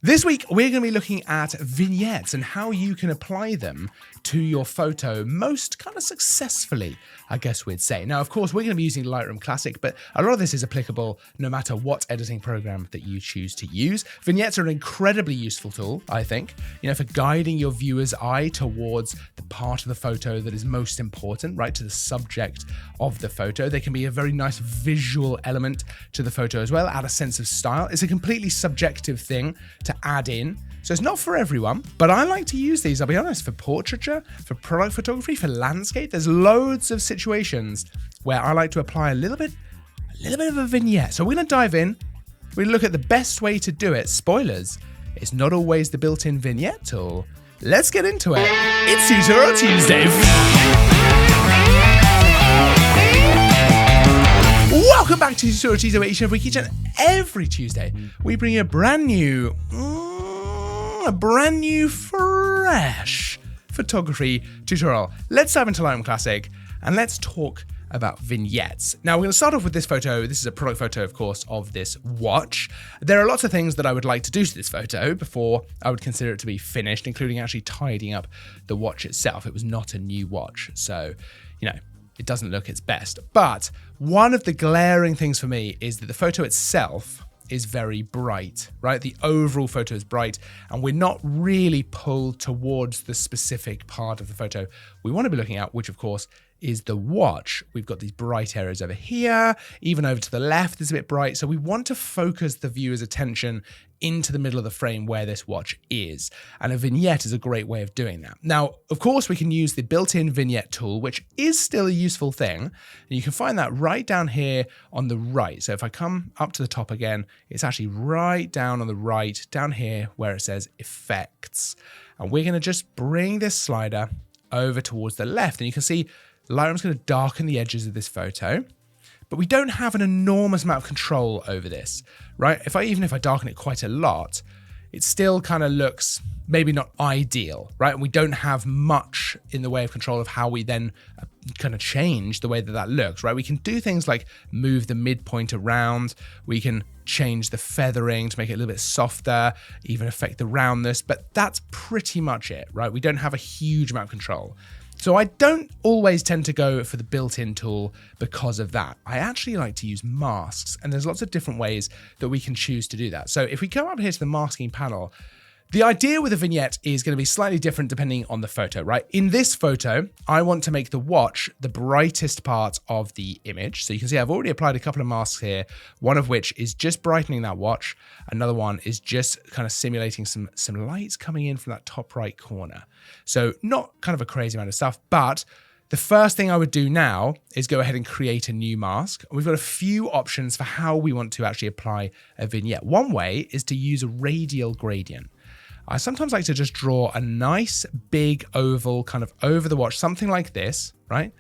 This week, we're going to be looking at vignettes and how you can apply them to your photo most kind of successfully, I guess we'd say. Now, of course, we're going to be using Lightroom Classic, but a lot of this is applicable no matter what editing program that you choose to use. Vignettes are an incredibly useful tool, I think, for guiding your viewer's eye towards the part of the photo that is most important, right, to the subject of the photo. They can be a very nice visual element to the photo as well, add a sense of style. It's a completely subjective thing to add in. So it's not for everyone, but I like to use these, I'll be honest, for portraiture, for product photography, for landscape. There's loads of situations where I like to apply a little bit of a vignette. So we're going to dive in. We're going to look at the best way to do it. Spoilers, it's not always the built-in vignette tool. Let's get into it. It's Tutorial Tuesday. Welcome back to Tutorial Tuesday, where each and every Tuesday we bring you a brand new fresh photography tutorial. Let's dive into Lightroom Classic and let's talk about vignettes. Now, we're going to start off with this photo. This is a product photo, of course, of this watch. There are lots of things that I would like to do to this photo before I would consider it to be finished, including actually tidying up the watch itself. It was not a new watch, so, it doesn't look its best. But one of the glaring things for me is that the photo itself is very bright, right? The overall photo is bright, and we're not really pulled towards the specific part of the photo we want to be looking at, which of course is the watch. We've got these bright areas over here, even over to the left is a bit bright. So we want to focus the viewer's attention into the middle of the frame where this watch is. And a vignette is a great way of doing that. Now, of course, we can use the built-in vignette tool, which is still a useful thing. And you can find that right down here on the right. So if I come up to the top again, it's actually right down on the right, down here where it says Effects. And we're going to just bring this slider over towards the left. And you can see Lightroom's going to darken the edges of this photo, but we don't have an enormous amount of control over this, right? Even if I darken it quite a lot, it still kind of looks maybe not ideal, right? And we don't have much in the way of control of how we then kind of change the way that looks, right? We can do things like move the midpoint around. We can change the feathering to make it a little bit softer, even affect the roundness, but that's pretty much it, right? We don't have a huge amount of control. So I don't always tend to go for the built-in tool because of that. I actually like to use masks, and there's lots of different ways that we can choose to do that. So if we come up here to the masking panel, the idea with a vignette is going to be slightly different depending on the photo, right? In this photo, I want to make the watch the brightest part of the image. So you can see I've already applied a couple of masks here, one of which is just brightening that watch. Another one is just kind of simulating some lights coming in from that top right corner. So not kind of a crazy amount of stuff, but the first thing I would do now is go ahead and create a new mask. We've got a few options for how we want to actually apply a vignette. One way is to use a radial gradient. I sometimes like to just draw a nice big oval kind of over the watch, something like this, right?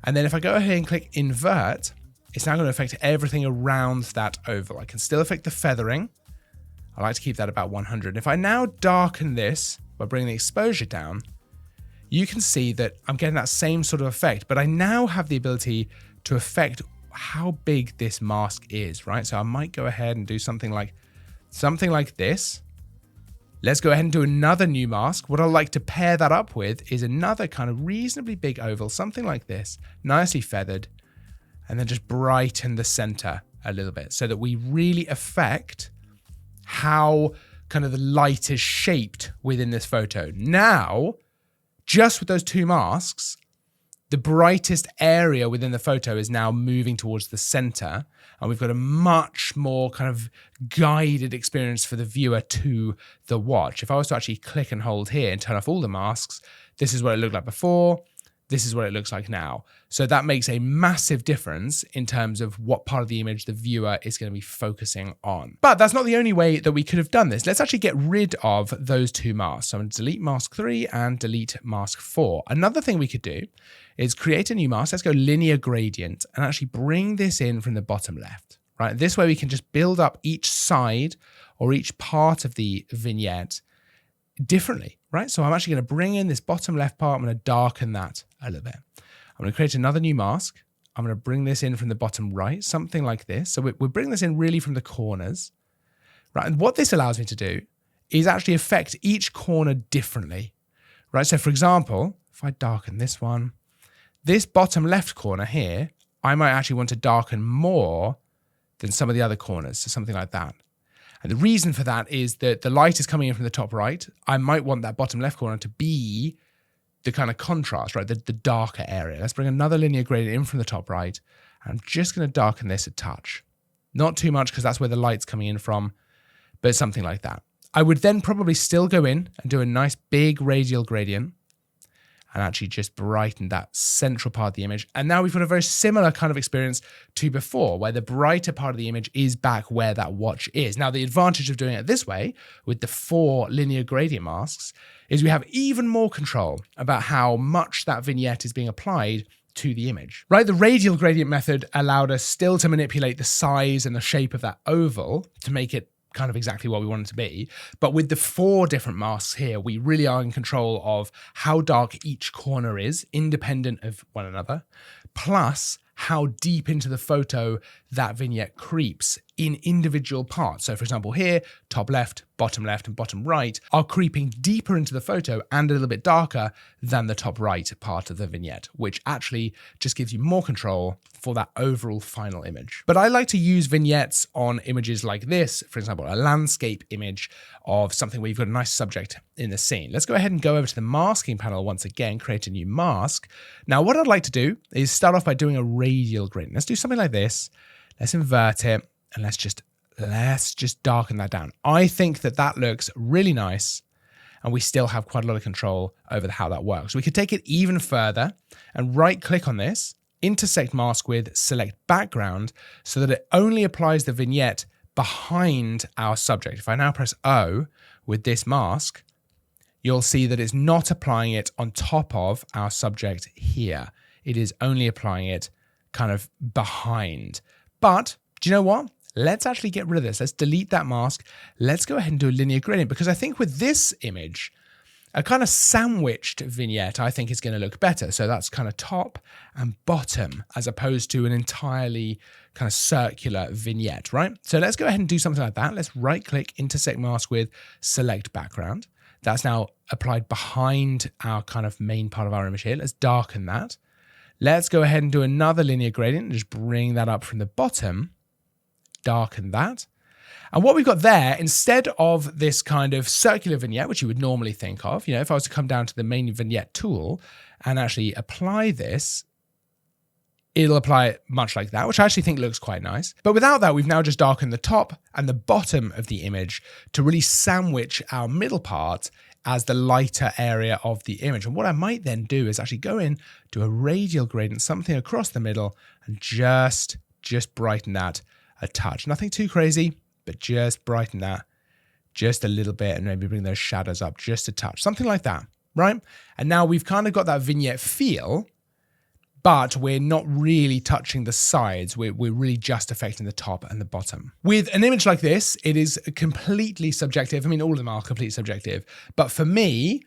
And then if I go ahead and click invert, it's now going to affect everything around that oval. I can still affect the feathering. I like to keep that about 100. If I now darken this by bringing the exposure down, you can see that I'm getting that same sort of effect, but I now have the ability to affect how big this mask is, right? So I might go ahead and do something like this. Let's go ahead and do another new mask. What I like to pair that up with is another kind of reasonably big oval, something like this, nicely feathered, and then just brighten the center a little bit so that we really affect how kind of the light is shaped within this photo. Now, just with those two masks, the brightest area within the photo is now moving towards the center, and we've got a much more kind of guided experience for the viewer to the watch. If I was to actually click and hold here and turn off all the masks, this is what it looked like before. This is what it looks like now. So that makes a massive difference in terms of what part of the image the viewer is going to be focusing on. But that's not the only way that we could have done this. Let's actually get rid of those two masks. So I'm going to delete mask 3 and delete mask 4. Another thing we could do is create a new mask. Let's go linear gradient and actually bring this in from the bottom left, right? This way we can just build up each side or each part of the vignette differently, right? So I'm actually going to bring in this bottom left part. I'm going to darken that a little bit. I'm going to create another new mask. I'm going to bring this in from the bottom right, something like this. So we're bringing this in really from the corners, right? And what this allows me to do is actually affect each corner differently, right? So for example, if I darken this one, this bottom left corner here, I might actually want to darken more than some of the other corners, so something like that. And the reason for that is that the light is coming in from the top right. I might want that bottom left corner to be the kind of contrast, right? The darker area. Let's bring another linear gradient in from the top right. I'm just going to darken this a touch. Not too much because that's where the light's coming in from, but something like that. I would then probably still go in and do a nice big radial gradient and actually just brighten that central part of the image. And now we've got a very similar kind of experience to before, where the brighter part of the image is back where that watch is. Now, the advantage of doing it this way, with the 4 linear gradient masks, is we have even more control about how much that vignette is being applied to the image, right? The radial gradient method allowed us still to manipulate the size and the shape of that oval to make it kind of exactly what we want it to be. But with the 4 different masks here, we really are in control of how dark each corner is, independent of one another, plus how deep into the photo that vignette creeps in individual parts. So for example, here, top left, and bottom right are creeping deeper into the photo and a little bit darker than the top right part of the vignette, which actually just gives you more control for that overall final image. But I like to use vignettes on images like this, for example, a landscape image of something where you've got a nice subject in the scene. Let's go ahead and go over to the masking panel once again, create a new mask. Now, what I'd like to do is start off by doing a radial gradient. Let's do something like this. Let's invert it and let's just darken that down. I think that looks really nice, and we still have quite a lot of control over how that works. We could take it even further and right click on this, intersect mask with select background so that it only applies the vignette behind our subject. If I now press O with this mask, you'll see that it's not applying it on top of our subject here. It is only applying it kind of behind. But do you know what? Let's actually get rid of this. Let's delete that mask. Let's go ahead and do a linear gradient, because I think with this image, a kind of sandwiched vignette, I think is going to look better. So that's kind of top and bottom, as opposed to an entirely kind of circular vignette, right? So let's go ahead and do something like that. Let's right click, intersect mask with select background. That's now applied behind our kind of main part of our image here. Let's darken that. Let's go ahead and do another linear gradient and just bring that up from the bottom, darken that. And what we've got there, instead of this kind of circular vignette, which you would normally think of, if I was to come down to the main vignette tool and actually apply this, it'll apply it much like that, which I actually think looks quite nice. But without that, we've now just darkened the top and the bottom of the image to really sandwich our middle part as the lighter area of the image. And what I might then do is actually go in, do a radial gradient, something across the middle, and just brighten that a touch. Nothing too crazy, but just brighten that just a little bit and maybe bring those shadows up just a touch, something like that, right? And now we've kind of got that vignette feel, but we're not really touching the sides. We're really just affecting the top and the bottom. With an image like this, it is completely subjective. I mean, all of them are completely subjective, but for me,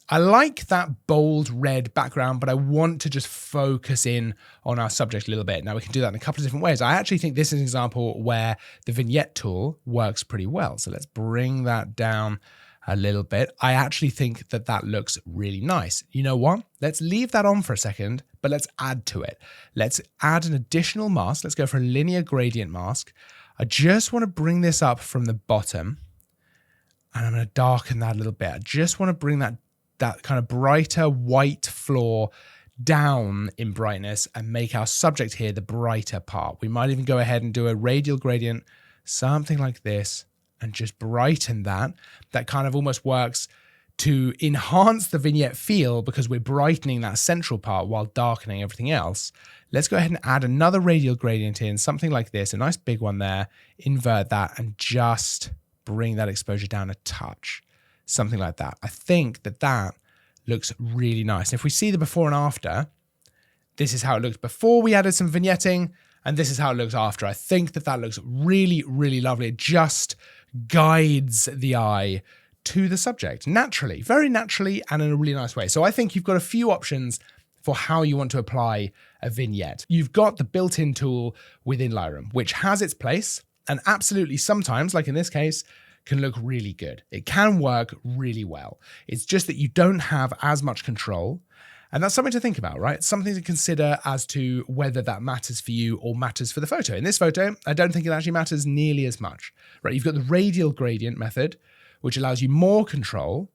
I like that bold red background, but I want to just focus in on our subject a little bit. Now we can do that in a couple of different ways. I actually think this is an example where the vignette tool works pretty well. So let's bring that down a little bit. I actually think that looks really nice. You know what? Let's leave that on for a second, but let's add to it. Let's add an additional mask. Let's go for a linear gradient mask. I just want to bring this up from the bottom, and I'm going to darken that a little bit. I just want to bring that kind of brighter white floor down in brightness and make our subject here the brighter part. We might even go ahead and do a radial gradient, something like this, and just brighten that. That kind of almost works to enhance the vignette feel because we're brightening that central part while darkening everything else. Let's go ahead and add another radial gradient in, something like this, a nice big one there, invert that, and just bring that exposure down a touch. Something like that. I think that looks really nice. If we see the before and after, this is how it looked before we added some vignetting, and this is how it looks after. I think that looks really, really lovely. It just guides the eye to the subject naturally, very naturally, and in a really nice way. So I think you've got a few options for how you want to apply a vignette. You've got the built-in tool within Lightroom, which has its place, and absolutely sometimes, like in this case, can look really good. It can work really well. It's just that you don't have as much control. And that's something to think about, right? Something to consider as to whether that matters for you or matters for the photo. In this photo, I don't think it actually matters nearly as much, right? You've got the radial gradient method, which allows you more control,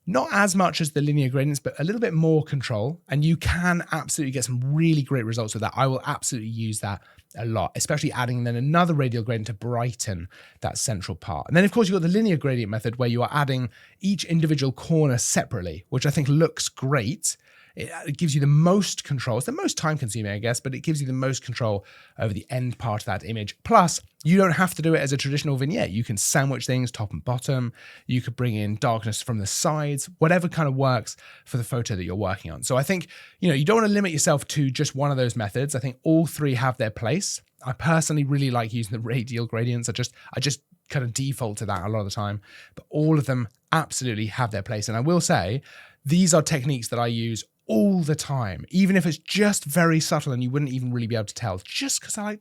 not as much as the linear gradients, but a little bit more control. And you can absolutely get some really great results with that. I will absolutely use that a lot, especially adding then another radial gradient to brighten that central part. And then of course you've got the linear gradient method where you are adding each individual corner separately, which I think looks great. It gives you the most control. It's the most time consuming, I guess, but it gives you the most control over the end part of that image. Plus, you don't have to do it as a traditional vignette. You can sandwich things top and bottom. You could bring in darkness from the sides, whatever kind of works for the photo that you're working on. So I think, you don't want to limit yourself to just one of those methods. I think all three have their place. I personally really like using the radial gradients. I just kind of default to that a lot of the time, but all of them absolutely have their place. And I will say, these are techniques that I use all the time, even if it's just very subtle and you wouldn't even really be able to tell, just because I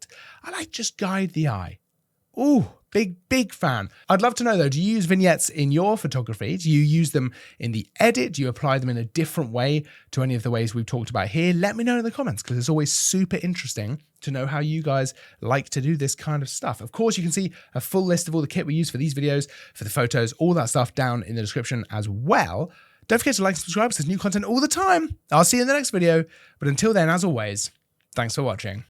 like just guide the eye. Ooh, big fan. I'd love to know though, do you use vignettes in your photography? Do you use them in the edit? Do you apply them in a different way to any of the ways we've talked about here? Let me know in the comments, because it's always super interesting to know how you guys like to do this kind of stuff. Of course, you can see a full list of all the kit we use for these videos, for the photos, all that stuff down in the description as well. Don't forget to like and subscribe, because there's new content all the time. I'll see you in the next video. But until then, as always, thanks for watching.